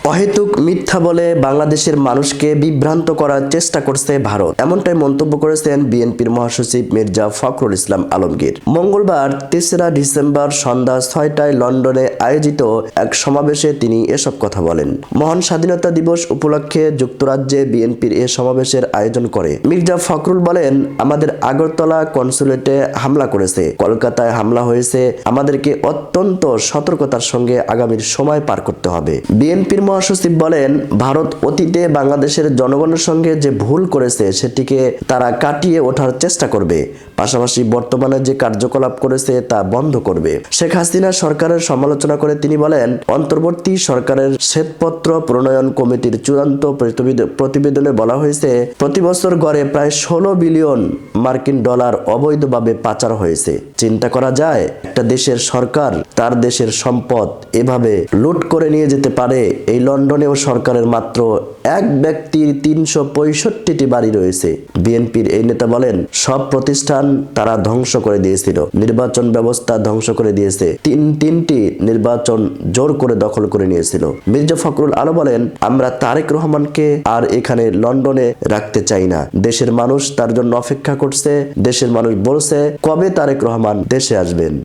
অহেতুক মিথ্যা বলে বাংলাদেশের মানুষকে বিভ্রান্ত করার চেষ্টা করছে ভারত, এমনটাই মন্তব্য করেছেন বিএনপির মহাসচিব মির্জা ফখরুল ইসলাম আলমগীর। মঙ্গলবার ৩রা ডিসেম্বর সন্ধ্যা ৬টায় লন্ডনে আয়োজিত এক সমাবেশে তিনি এসব কথা বলেন। মহান স্বাধীনতা দিবস উপলক্ষে যুক্তরাজ্যে বিএনপির এ সমাবেশের আয়োজন করে। মির্জা ফখরুল বলেন, আমাদের আগরতলা কনসুলেটে হামলা করেছে, কলকাতায় হামলা হয়েছে, আমাদেরকে অত্যন্ত সতর্কতার সঙ্গে আগামীর সময় পার করতে হবে। বিএনপির মহাসচিব বলেন, ভারত অতীতে বাংলাদেশের জনগণের সঙ্গে যে ভুল করেছে সেটিকে তারা কাটিয়ে ওঠার চেষ্টা করবে, পাশাপাশি বর্তমানে যে কার্যকলাপ করেছে তা বন্ধ করবে। শেখ হাসিনা সরকারের সমালোচনা করে তিনি বলেন, অন্তর্বর্তী সরকারের শ্বেতপত্র প্রণয়ন কমিটির চূড়ান্ত প্রতিবেদনে বলা হয়েছে, প্রতি বছর গড়ে প্রায় 16 বিলিয়ন মার্কিন ডলার অবৈধভাবে পাচার হয়েছে। চিন্তা করা যায়, একটা দেশের সরকার তার দেশের সম্পদ এভাবে লুট করে নিয়ে যেতে পারে। এই লন্ডনেও সরকারের মাত্র এক ব্যক্তির ৩৬৫টি বাড়ি রয়েছে। বিএনপির এই নেতা বলেন, সব প্রতিষ্ঠান তারা ধ্বংস করে দিয়েছিল, নির্বাচন ব্যবস্থা ধ্বংস করে দিয়েছে, তিনটি নির্বাচন জোর করে দখল করে নিয়েছিল। মির্জা ফখরুল আরো বলেন, আমরা তারেক রহমানকে আর এখানে লন্ডনে রাখতে চাই না। দেশের মানুষ তার জন্য অপেক্ষা করছে। দেশের মানুষ বলছে, কবে তারেক রহমান দেশে আসবেন।